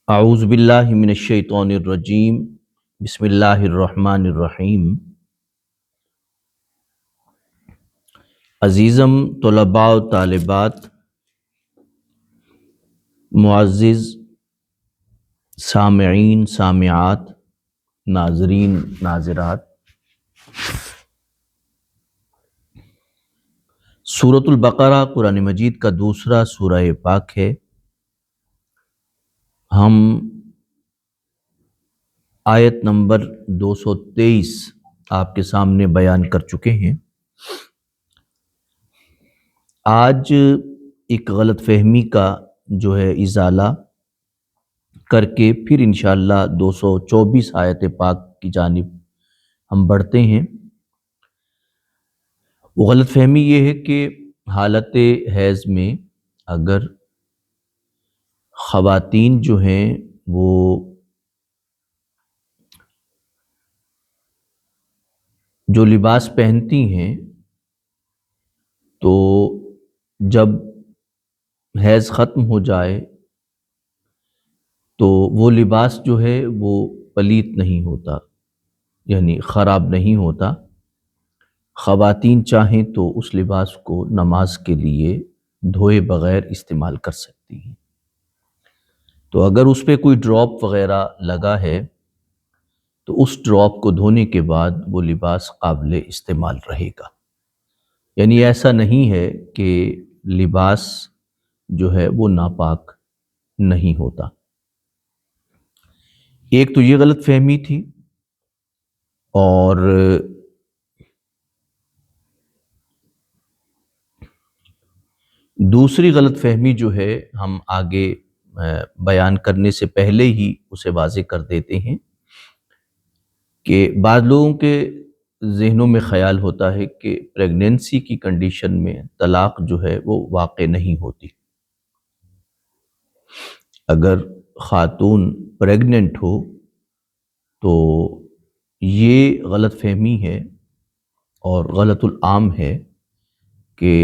اعوذ باللہ من الشیطان الرجیم بسم اللہ الرحمن الرحیم۔ عزیزم طلباء و طالبات، معزز سامعین سامعات، ناظرین ناظرات، سورۃ البقرہ قرآن مجید کا دوسرا سورہ پاک ہے۔ ہم آیت نمبر 223 آپ کے سامنے بیان کر چکے ہیں۔ آج ایک غلط فہمی کا جو ہے ازالہ کر کے پھر انشاءاللہ 224 آیت پاک کی جانب ہم بڑھتے ہیں۔ وہ غلط فہمی یہ ہے کہ حالت حیض میں اگر خواتین جو ہیں وہ جو لباس پہنتی ہیں تو جب حیض ختم ہو جائے تو وہ لباس جو ہے وہ پلیت نہیں ہوتا، یعنی خراب نہیں ہوتا۔ خواتین چاہیں تو اس لباس کو نماز کے لیے دھوئے بغیر استعمال کر سکتی ہیں۔ تو اگر اس پہ کوئی ڈراپ وغیرہ لگا ہے تو اس ڈراپ کو دھونے کے بعد وہ لباس قابل استعمال رہے گا، یعنی ایسا نہیں ہے کہ لباس جو ہے وہ ناپاک نہیں ہوتا۔ ایک تو یہ غلط فہمی تھی، اور دوسری غلط فہمی جو ہے ہم آگے بیان کرنے سے پہلے ہی اسے واضح کر دیتے ہیں کہ بعض لوگوں کے ذہنوں میں خیال ہوتا ہے کہ پریگنینسی کی کنڈیشن میں طلاق جو ہے وہ واقع نہیں ہوتی۔ اگر خاتون پریگننٹ ہو تو یہ غلط فہمی ہے اور غلط العام ہے کہ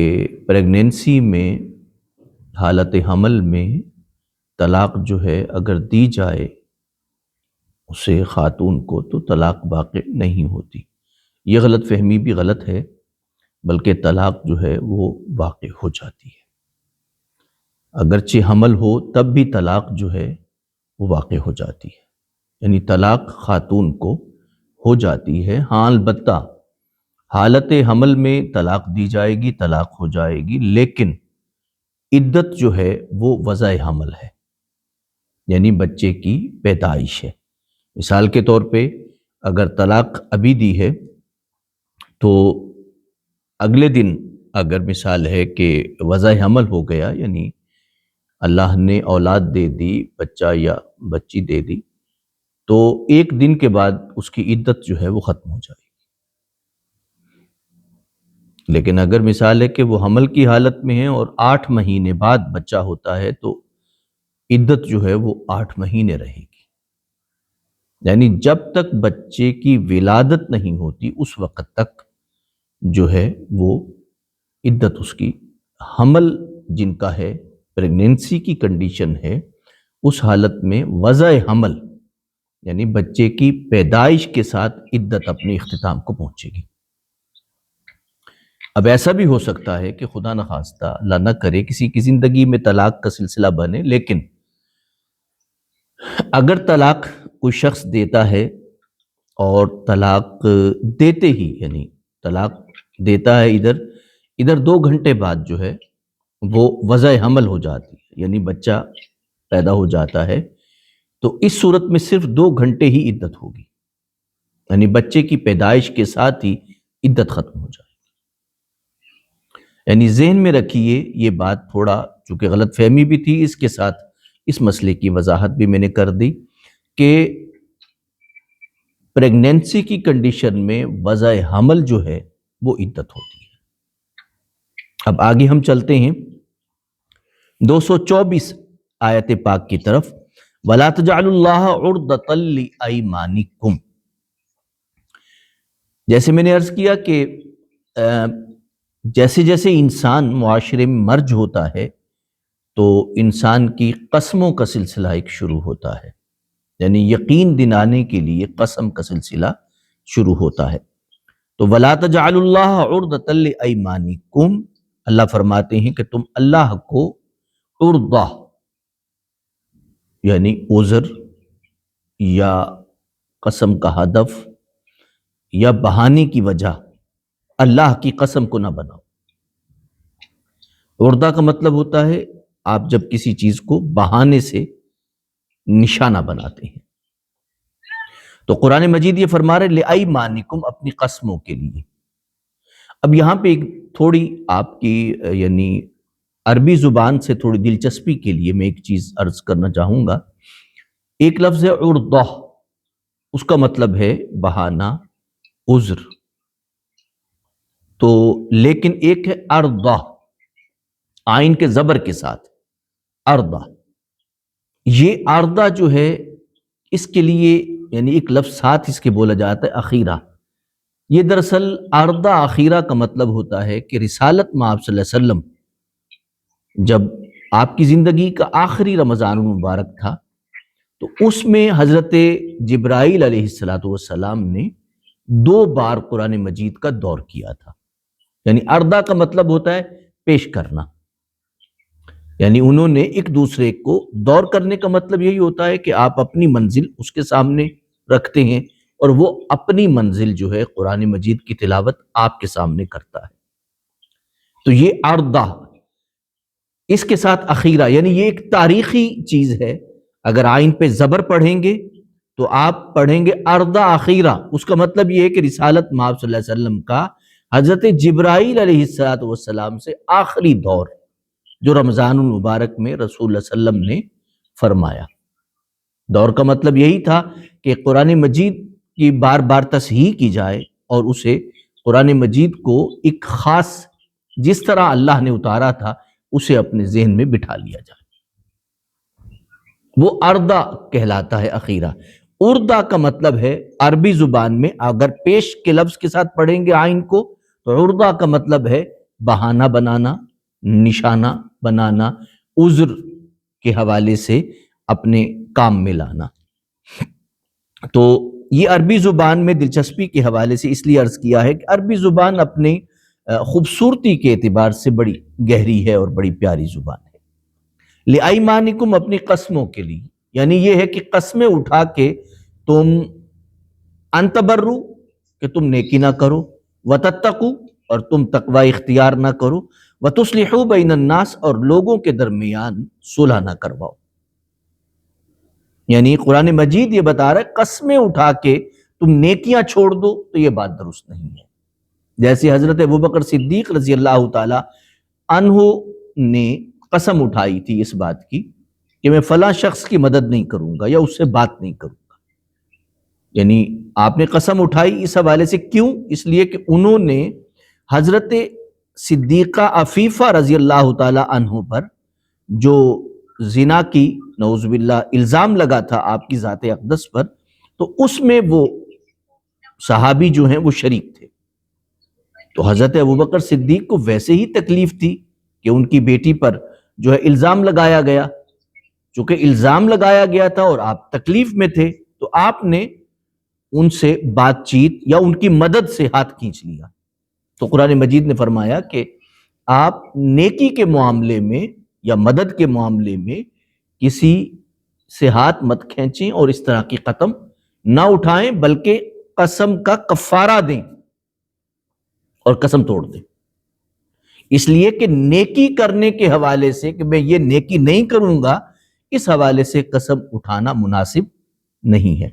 پریگنینسی میں حالت حمل میں طلاق جو ہے اگر دی جائے اسے خاتون کو تو طلاق واقع نہیں ہوتی۔ یہ غلط فہمی بھی غلط ہے، بلکہ طلاق جو ہے وہ واقع ہو جاتی ہے۔ اگرچہ حمل ہو تب بھی طلاق جو ہے وہ واقع ہو جاتی ہے، یعنی طلاق خاتون کو ہو جاتی ہے۔ ہاں البتہ حالت حمل میں طلاق دی جائے گی، طلاق ہو جائے گی، لیکن عدت جو ہے وہ وضع حمل ہے، یعنی بچے کی پیدائش ہے۔ مثال کے طور پہ اگر طلاق ابھی دی ہے تو اگلے دن اگر مثال ہے کہ وضع حمل ہو گیا، یعنی اللہ نے اولاد دے دی، بچہ یا بچی دے دی، تو ایک دن کے بعد اس کی عدت جو ہے وہ ختم ہو جائے گی۔ لیکن اگر مثال ہے کہ وہ حمل کی حالت میں ہے اور 8 مہینے بعد بچہ ہوتا ہے تو عدت جو ہے وہ 8 مہینے رہے گی، یعنی جب تک بچے کی ولادت نہیں ہوتی اس وقت تک جو ہے وہ عدت اس کی حمل جن کا ہے، پریگنینسی کی کنڈیشن ہے، اس حالت میں وضع حمل یعنی بچے کی پیدائش کے ساتھ عدت اپنے اختتام کو پہنچے گی۔ اب ایسا بھی ہو سکتا ہے کہ خدا نخواستہ اللہ نہ کرے کسی کی زندگی میں طلاق کا سلسلہ بنے، لیکن اگر طلاق کوئی شخص دیتا ہے اور طلاق دیتے ہی یعنی طلاق دیتا ہے ادھر 2 گھنٹے بعد جو ہے وہ وضع حمل ہو جاتی ہے، یعنی بچہ پیدا ہو جاتا ہے، تو اس صورت میں صرف 2 گھنٹے ہی عدت ہوگی، یعنی بچے کی پیدائش کے ساتھ ہی عدت ختم ہو جائے گی۔ یعنی ذہن میں رکھیے یہ بات، تھوڑا چونکہ غلط فہمی بھی تھی، اس کے ساتھ اس مسئلے کی وضاحت بھی میں نے کر دی کہ پریگنینسی کی کنڈیشن میں وضع حمل جو ہے وہ عدت ہوتی ہے۔ اب آگے ہم چلتے ہیں 224 آیت پاک کی طرف۔ وَلَا تَجْعَلُوا اللَّهَ عُرْضَةً لِأَيْمَانِكُمْ۔ جیسے میں نے عرض کیا کہ جیسے جیسے انسان معاشرے میں مرج ہوتا ہے تو انسان کی قسموں کا سلسلہ ایک شروع ہوتا ہے، یعنی یقین دلانے کے لیے قسم کا سلسلہ شروع ہوتا ہے۔ تو وَلَا تَجْعَلُوا اللَّهَ عُرْضَةً لِأَيْمَانِكُمْ، اللہ فرماتے ہیں کہ تم اللہ کو عرضہ یعنی عذر یا قسم کا ہدف یا بہانے کی وجہ اللہ کی قسم کو نہ بناؤ۔ عرضہ کا مطلب ہوتا ہے آپ جب کسی چیز کو بہانے سے نشانہ بناتے ہیں۔ تو قرآن مجید یہ فرما رہے لِأَيْمَانِكُمْ، اپنی قسموں کے لیے۔ اب یہاں پہ ایک تھوڑی آپ کی یعنی عربی زبان سے تھوڑی دلچسپی کے لیے میں ایک چیز عرض کرنا چاہوں گا۔ ایک لفظ ہے عرضہ، اس کا مطلب ہے بہانہ، عذر۔ تو لیکن ایک ہے عرضہ، عین کے زبر کے ساتھ، عرضہ۔ یہ عرضہ جو ہے اس کے لیے یعنی ایک لفظ ساتھ اس کے بولا جاتا ہے اخیرہ۔ یہ دراصل عرضہ اخیرہ کا مطلب ہوتا ہے کہ رسالت میں آپ صلی اللہ علیہ وسلم جب آپ کی زندگی کا آخری رمضان المبارک تھا تو اس میں حضرت جبرائیل علیہ السلام نے 2 بار قرآن مجید کا دور کیا تھا۔ یعنی عرضہ کا مطلب ہوتا ہے پیش کرنا، یعنی انہوں نے ایک دوسرے کو دور کرنے کا مطلب یہی ہوتا ہے کہ آپ اپنی منزل اس کے سامنے رکھتے ہیں اور وہ اپنی منزل جو ہے قرآن مجید کی تلاوت آپ کے سامنے کرتا ہے۔ تو یہ عرضہ، اس کے ساتھ اخیرہ، یعنی یہ ایک تاریخی چیز ہے۔ اگر عین پہ زبر پڑھیں گے تو آپ پڑھیں گے عرضہ اخیرہ، اس کا مطلب یہ ہے کہ رسالت مآب صلی اللہ علیہ وسلم کا حضرت جبرائیل علیہ السلام سے آخری دور جو رمضان المبارک میں رسول اللہ صلی اللہ علیہ وسلم نے فرمایا۔ دور کا مطلب یہی تھا کہ قرآن مجید کی بار بار تصحیح کی جائے اور اسے قرآن مجید کو ایک خاص جس طرح اللہ نے اتارا تھا اسے اپنے ذہن میں بٹھا لیا جائے۔ وہ عرضہ کہلاتا ہے اخیرہ۔ عرضہ کا مطلب ہے عربی زبان میں اگر پیش کے لفظ کے ساتھ پڑھیں گے عین کو تو عرضہ کا مطلب ہے بہانہ بنانا، نشانہ بنانا، عذر کے حوالے سے اپنے کام میں لانا۔ تو یہ عربی زبان میں دلچسپی کے حوالے سے اس لیے عرض کیا ہے کہ عربی زبان اپنے خوبصورتی کے اعتبار سے بڑی گہری ہے اور بڑی پیاری زبان ہے۔ لِأَيْمَانِكُمْ، اپنی قسموں کے لیے، یعنی یہ ہے کہ قسمیں اٹھا کے تم ان تبروا کہ تم نیکی نہ کرو، وتتقوا اور تم تقوی اختیار نہ کرو، وتصلحوا بین الناس اور لوگوں کے درمیان صلح نہ کرواؤ۔ یعنی قرآن مجید یہ بتا رہا ہے قسمیں اٹھا کے تم نیکیاں چھوڑ دو تو یہ بات درست نہیں ہے۔ جیسے حضرت ابوبکر صدیق رضی اللہ تعالی عنہ نے قسم اٹھائی تھی اس بات کی کہ میں فلاں شخص کی مدد نہیں کروں گا یا اس سے بات نہیں کروں گا۔ یعنی آپ نے قسم اٹھائی اس حوالے سے، کیوں؟ اس لیے کہ انہوں نے حضرت صدیقہ عفیفہ رضی اللہ تعالی عنہ پر جو زنا کی نعوذ باللہ الزام لگا تھا آپ کی ذات اقدس پر، تو اس میں وہ صحابی جو ہیں وہ شریک تھے۔ تو حضرت ابوبکر صدیق کو ویسے ہی تکلیف تھی کہ ان کی بیٹی پر جو ہے الزام لگایا گیا، چونکہ الزام لگایا گیا تھا اور آپ تکلیف میں تھے تو آپ نے ان سے بات چیت یا ان کی مدد سے ہاتھ کھینچ لیا۔ تو قرآن مجید نے فرمایا کہ آپ نیکی کے معاملے میں یا مدد کے معاملے میں کسی سے ہاتھ مت کھینچیں اور اس طرح کی قسم نہ اٹھائیں، بلکہ قسم کا کفارہ دیں اور قسم توڑ دیں۔ اس لیے کہ نیکی کرنے کے حوالے سے کہ میں یہ نیکی نہیں کروں گا، اس حوالے سے قسم اٹھانا مناسب نہیں ہے۔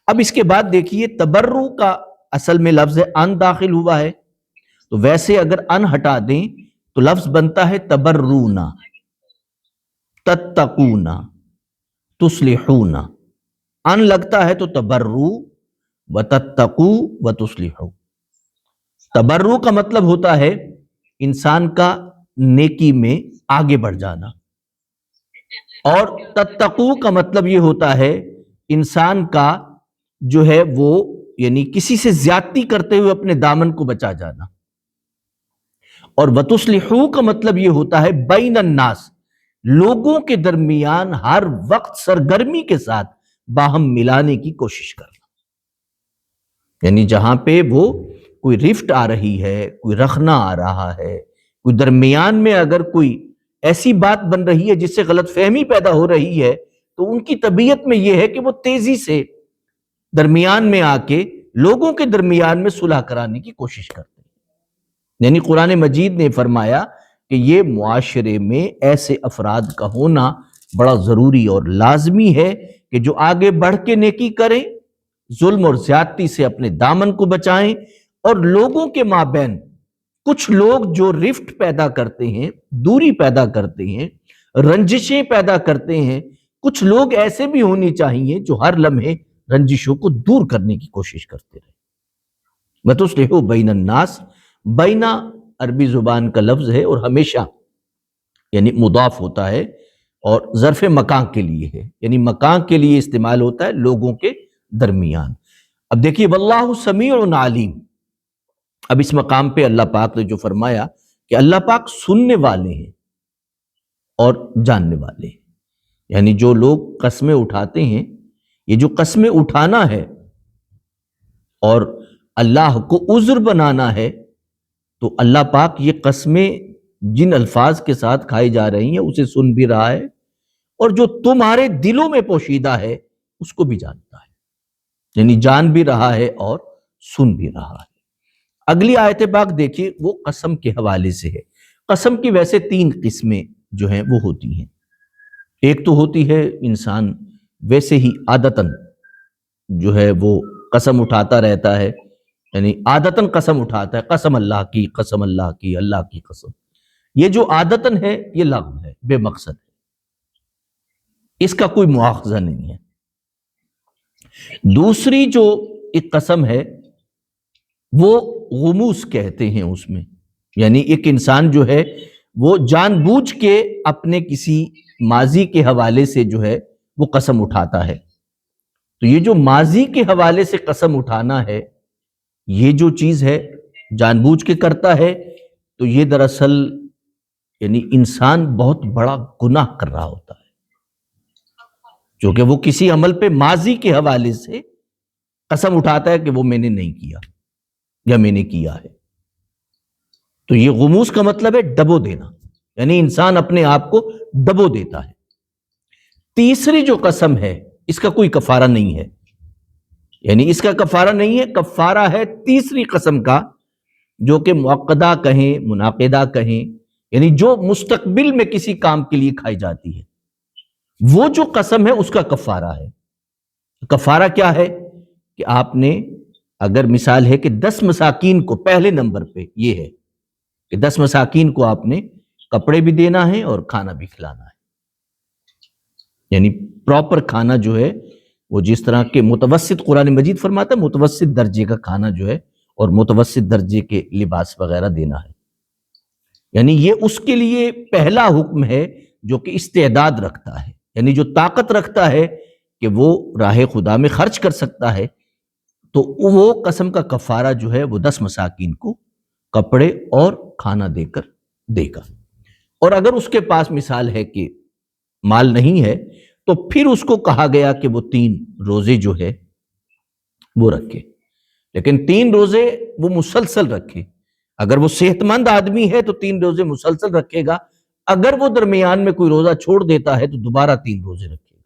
اب اس کے بعد دیکھیے تبرع کا اصل میں لفظ ان داخل ہوا ہے، تو ویسے اگر ان ہٹا دیں تو لفظ بنتا ہے تبرونا، تتقونا، تصلحونا۔ ان لگتا ہے تو تبرو وتتقو وتصلحو۔ تبرع کا مطلب ہوتا ہے انسان کا نیکی میں آگے بڑھ جانا، اور تتقو کا مطلب یہ ہوتا ہے انسان کا جو ہے وہ یعنی کسی سے زیادتی کرتے ہوئے اپنے دامن کو بچا جانا، اور وتصلحو کا مطلب یہ ہوتا ہے بین الناس، لوگوں کے درمیان ہر وقت سرگرمی کے ساتھ باہم ملانے کی کوشش کرنا، یعنی جہاں پہ وہ کوئی رفٹ آ رہی ہے، کوئی رخنا آ رہا ہے، کوئی درمیان میں اگر کوئی ایسی بات بن رہی ہے جس سے غلط فہمی پیدا ہو رہی ہے، تو ان کی طبیعت میں یہ ہے کہ وہ تیزی سے درمیان میں آ کے لوگوں کے درمیان میں صلح کرانے کی کوشش کرتے ہیں۔ یعنی قرآن مجید نے فرمایا کہ یہ معاشرے میں ایسے افراد کا ہونا بڑا ضروری اور لازمی ہے کہ جو آگے بڑھ کے نیکی کریں، ظلم اور زیادتی سے اپنے دامن کو بچائیں، اور لوگوں کے مابین کچھ لوگ جو رفٹ پیدا کرتے ہیں، دوری پیدا کرتے ہیں، رنجشیں پیدا کرتے ہیں، کچھ لوگ ایسے بھی ہونی چاہیے جو ہر لمحے رنجشوں کو دور کرنے کی کوشش کرتے رہے۔ وَتُصْلِحُوا بَيْنَ النَّاسِ، بینہ عربی زبان کا لفظ ہے اور ہمیشہ یعنی مضاف ہوتا ہے اور ظرف مکان کے لیے ہے، یعنی مکان کے لیے استعمال ہوتا ہے، لوگوں کے درمیان۔ اب دیکھیے واللہ سمیع علیم، اب اس مقام پہ اللہ پاک نے جو فرمایا کہ اللہ پاک سننے والے ہیں اور جاننے والے ہیں، یعنی جو لوگ قسمیں اٹھاتے ہیں، یہ جو قسمیں اٹھانا ہے اور اللہ کو عذر بنانا ہے، تو اللہ پاک یہ قسمیں جن الفاظ کے ساتھ کھائی جا رہی ہیں اسے سن بھی رہا ہے، اور جو تمہارے دلوں میں پوشیدہ ہے اس کو بھی جانتا ہے، یعنی جان بھی رہا ہے اور سن بھی رہا ہے۔ اگلی آیت پاک دیکھیے، وہ قسم کے حوالے سے ہے۔ قسم کی ویسے تین قسمیں جو ہیں وہ ہوتی ہیں۔ ایک تو ہوتی ہے انسان ویسے ہی عادتاً جو ہے وہ قسم اٹھاتا رہتا ہے، یعنی عادتاً قسم اٹھاتا ہے، قسم اللہ کی، قسم اللہ کی، اللہ کی قسم۔ یہ جو عادتاً ہے یہ لغو ہے، بے مقصد ہے، اس کا کوئی مواخذہ نہیں ہے۔ دوسری جو ایک قسم ہے وہ غموس کہتے ہیں اس میں، یعنی ایک انسان جو ہے وہ جان بوجھ کے اپنے کسی ماضی کے حوالے سے جو ہے وہ قسم اٹھاتا ہے۔ تو یہ جو ماضی کے حوالے سے قسم اٹھانا ہے، یہ جو چیز ہے جان بوجھ کے کرتا ہے، تو یہ دراصل یعنی انسان بہت بڑا گناہ کر رہا ہوتا ہے، کیونکہ وہ کسی عمل پہ ماضی کے حوالے سے قسم اٹھاتا ہے کہ وہ میں نے نہیں کیا یا میں نے کیا ہے۔ تو یہ غموس کا مطلب ہے ڈبو دینا، یعنی انسان اپنے آپ کو ڈبو دیتا ہے۔ تیسری جو قسم ہے اس کا کوئی کفارہ نہیں ہے، یعنی اس کا کفارہ نہیں ہے، کفارہ ہے تیسری قسم کا، جو کہ معقدہ کہیں، منعقدہ کہیں، یعنی جو مستقبل میں کسی کام کے لیے کھائی جاتی ہے، وہ جو قسم ہے اس کا کفارہ ہے۔ کفارہ کیا ہے کہ آپ نے اگر مثال ہے کہ 10 مساکین کو، پہلے نمبر پہ یہ ہے کہ 10 مساکین کو آپ نے کپڑے بھی دینا ہے اور کھانا بھی کھلانا ہے، یعنی پراپر کھانا جو ہے وہ جس طرح کے متوسط، قرآن مجید فرماتا ہے متوسط درجے کا کھانا جو ہے اور متوسط درجے کے لباس وغیرہ دینا ہے، یعنی یہ اس کے لیے پہلا حکم ہے جو کہ استعداد رکھتا ہے، یعنی جو طاقت رکھتا ہے کہ وہ راہ خدا میں خرچ کر سکتا ہے، تو وہ قسم کا کفارہ جو ہے وہ 10 مساکین کو کپڑے اور کھانا دے کر دے گا۔ اور اگر اس کے پاس مثال ہے کہ مال نہیں ہے تو پھر اس کو کہا گیا کہ وہ 3 روزے جو ہے وہ رکھے، لیکن 3 روزے وہ مسلسل رکھے۔ اگر وہ صحت مند آدمی ہے تو 3 روزے مسلسل رکھے گا، اگر وہ درمیان میں کوئی روزہ چھوڑ دیتا ہے تو دوبارہ 3 روزے رکھے گا۔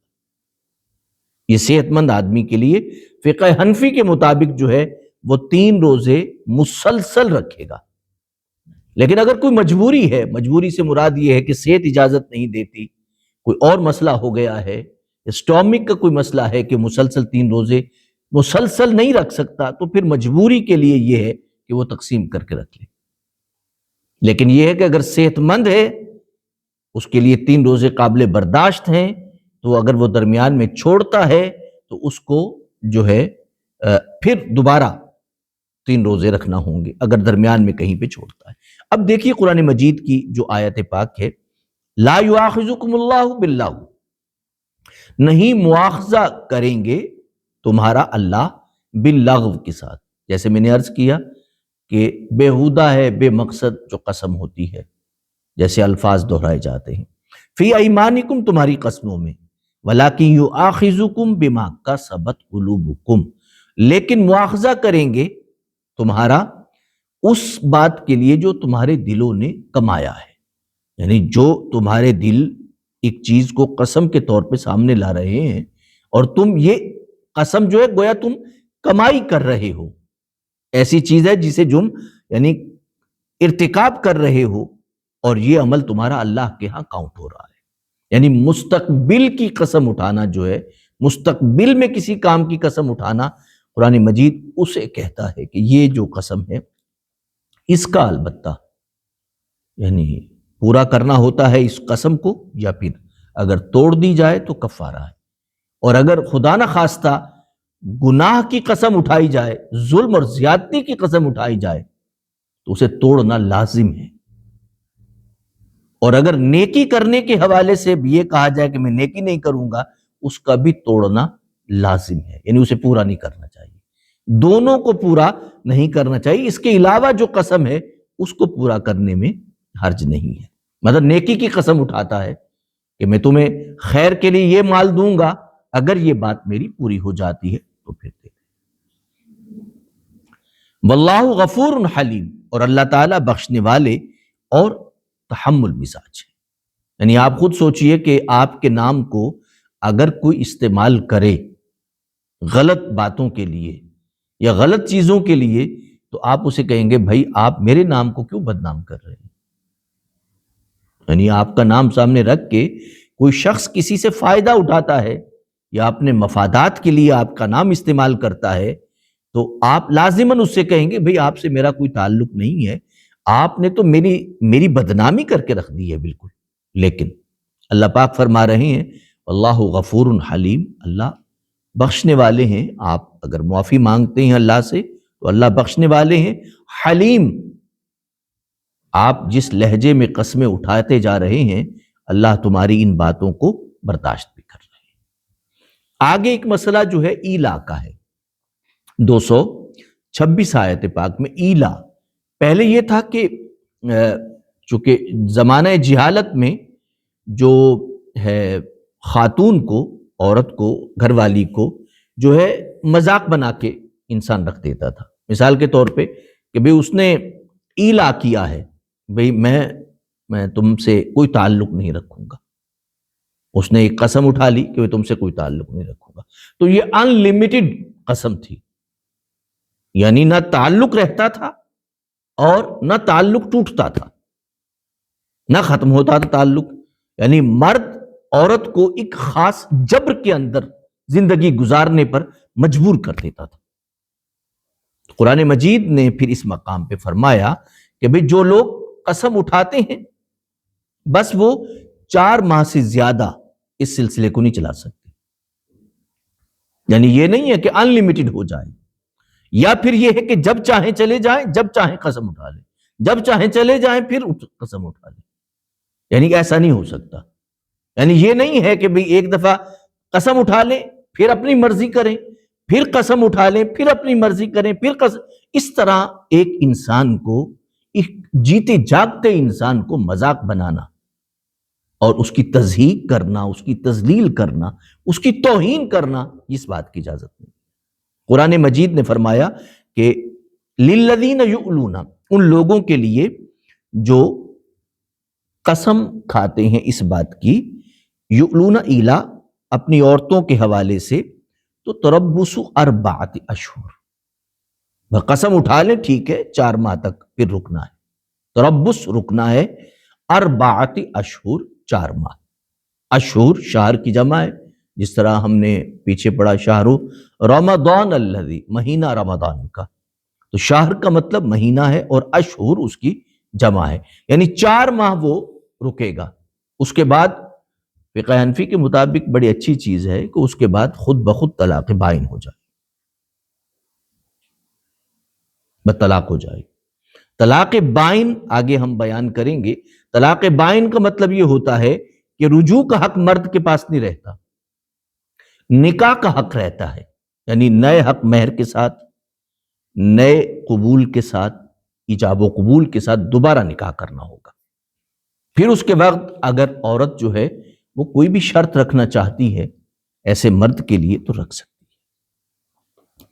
یہ صحت مند آدمی کے لیے فقہ حنفی کے مطابق جو ہے وہ 3 روزے مسلسل رکھے گا۔ لیکن اگر کوئی مجبوری ہے، مجبوری سے مراد یہ ہے کہ صحت اجازت نہیں دیتی، کوئی اور مسئلہ ہو گیا ہے، اسٹامک کا کوئی مسئلہ ہے کہ مسلسل 3 روزے مسلسل نہیں رکھ سکتا، تو پھر مجبوری کے لیے یہ ہے کہ وہ تقسیم کر کے رکھ لے۔ لیکن یہ ہے کہ اگر صحت مند ہے، اس کے لیے 3 روزے قابل برداشت ہیں، تو اگر وہ درمیان میں چھوڑتا ہے تو اس کو جو ہے پھر دوبارہ 3 روزے رکھنا ہوں گے اگر درمیان میں کہیں پہ چھوڑتا ہے۔ اب دیکھیے قرآن مجید کی جو آیت پاک ہے، لا یؤاخذکم اللہ باللغو، نہیں مواخذہ کریں گے تمہارا اللہ باللغو کے ساتھ، جیسے میں نے عرض کیا کہ بیہودہ ہے، بے مقصد جو قسم ہوتی ہے، جیسے الفاظ دہرائے جاتے ہیں۔ فی ایمانکم تمہاری قسموں میں، ولیکن یؤاخذکم بما کسبت قلوبکم لیکن مواخذہ کریں گے تمہارا اس بات کے لیے جو تمہارے دلوں نے کمایا ہے، یعنی جو تمہارے دل ایک چیز کو قسم کے طور پہ سامنے لا رہے ہیں اور تم یہ قسم جو ہے گویا تم کمائی کر رہے ہو، ایسی چیز ہے جسے تم یعنی ارتکاب کر رہے ہو اور یہ عمل تمہارا اللہ کے ہاں کاؤنٹ ہو رہا ہے، یعنی مستقبل کی قسم اٹھانا جو ہے، مستقبل میں کسی کام کی قسم اٹھانا، قرآن مجید اسے کہتا ہے کہ یہ جو قسم ہے اس کا البتہ یعنی پورا کرنا ہوتا ہے اس قسم کو، یا پھر اگر توڑ دی جائے تو کفارہ ہے، اور اگر خدا نہ خواستہ گناہ کی قسم اٹھائی جائے، ظلم اور زیادتی کی قسم اٹھائی جائے تو اسے توڑنا لازم ہے، اور اگر نیکی کرنے کے حوالے سے بھی یہ کہا جائے کہ میں نیکی نہیں کروں گا، اس کا بھی توڑنا لازم ہے، یعنی اسے پورا نہیں کرنا چاہیے، دونوں کو پورا نہیں کرنا چاہیے، اس کے علاوہ جو قسم ہے اس کو پورا کرنے میں حرج نہیں ہے۔ مطلب نیکی کی قسم اٹھاتا ہے کہ میں تمہیں خیر کے لیے یہ مال دوں گا، اگر یہ بات میری پوری ہو جاتی ہے تو پھر دے۔ واللہ غفور حلیم، اور اللہ تعالیٰ بخشنے والے اور تحمل مزاج ہے، یعنی آپ خود سوچئے کہ آپ کے نام کو اگر کوئی استعمال کرے غلط باتوں کے لیے یا غلط چیزوں کے لیے تو آپ اسے کہیں گے بھائی آپ میرے نام کو کیوں بدنام کر رہے ہیں؟ یعنی آپ کا نام سامنے رکھ کے کوئی شخص کسی سے فائدہ اٹھاتا ہے یا اپنے مفادات کے لیے آپ کا نام استعمال کرتا ہے تو آپ لازماً اس سے کہیں گے بھئی آپ سے میرا کوئی تعلق نہیں ہے، آپ نے تو میری بدنامی کر کے رکھ دی ہے بالکل۔ لیکن اللہ پاک فرما رہے ہیں اللہ غفور حلیم، اللہ بخشنے والے ہیں، آپ اگر معافی مانگتے ہیں اللہ سے تو اللہ بخشنے والے ہیں، حلیم، آپ جس لہجے میں قسمیں اٹھاتے جا رہے ہیں اللہ تمہاری ان باتوں کو برداشت بھی کر رہے ہیں۔ آگے ایک مسئلہ جو ہے ایلا کا ہے، 226 آیت پاک میں ایلا۔ پہلے یہ تھا کہ چونکہ زمانہ جہالت میں جو ہے خاتون کو، عورت کو، گھر والی کو جو ہے مذاق بنا کے انسان رکھ دیتا تھا، مثال کے طور پہ کہ بھئی اس نے ایلا کیا ہے، بھئی میں تم سے کوئی تعلق نہیں رکھوں گا، اس نے ایک قسم اٹھا لی کہ میں تم سے کوئی تعلق نہیں رکھوں گا، تو یہ ان لمیٹڈ قسم تھی، یعنی نہ تعلق رہتا تھا اور نہ تعلق ٹوٹتا تھا، نہ ختم ہوتا تھا تعلق، یعنی مرد عورت کو ایک خاص جبر کے اندر زندگی گزارنے پر مجبور کر دیتا تھا۔ قرآن مجید نے پھر اس مقام پہ فرمایا کہ بھئی جو لوگ قسم اٹھاتے ہیں بس وہ 4 ماہ سے زیادہ اس سلسلے کو نہیں چلا سکتے، یعنی یہ نہیں ہے کہ ان لمیٹڈ ہو جائے، یا پھر یہ ہے کہ جب چاہیں چلے جائیں، جب چاہیں قسم اٹھا لیں، جب چاہیں چلے جائیں پھر قسم اٹھا لیں، یعنی ایسا نہیں ہو سکتا، یعنی یہ نہیں ہے کہ بھئی ایک دفعہ قسم اٹھا لیں پھر اپنی مرضی کریں، پھر قسم اٹھا لیں پھر اپنی مرضی کریں، پھر قسم، اس طرح ایک انسان کو، ایک جیتے جاگتے انسان کو مذاق بنانا اور اس کی تضحیق کرنا، اس کی تذلیل کرنا، اس کی توہین کرنا، اس بات کی اجازت نہیں۔ قرآن مجید نے فرمایا کہ للذین یؤلون، ان لوگوں کے لیے جو قسم کھاتے ہیں اس بات کی، یؤلون ایلا، اپنی عورتوں کے حوالے سے، تو تربص 4 اشہر، قسم اٹھا لیں ٹھیک ہے 4 ماہ تک پھر رکنا ہے، تربص رکنا ہے، 4 اشہر 4 ماہ، اشہر شہر کی جمع ہے، جس طرح ہم نے پیچھے پڑھا شہر رمضان الذی، مہینہ رمضان کا، تو شہر کا مطلب مہینہ ہے اور اشہر اس کی جمع ہے، یعنی 4 ماہ وہ رکے گا۔ اس کے بعد فقہ حنفی کے مطابق بڑی اچھی چیز ہے کہ اس کے بعد خود بخود طلاق بائن ہو جائے، طلاق ہو جائے۔ طلاق بائن آگے ہم بیان کریں گے، طلاق بائن کا مطلب یہ ہوتا ہے کہ رجوع کا حق مرد کے پاس نہیں رہتا، نکاح کا حق رہتا ہے، یعنی نئے حق مہر کے ساتھ، نئے قبول کے ساتھ، ایجاب و قبول کے ساتھ دوبارہ نکاح کرنا ہوگا۔ پھر اس کے وقت اگر عورت جو ہے وہ کوئی بھی شرط رکھنا چاہتی ہے ایسے مرد کے لیے تو رکھ سکتی ہے۔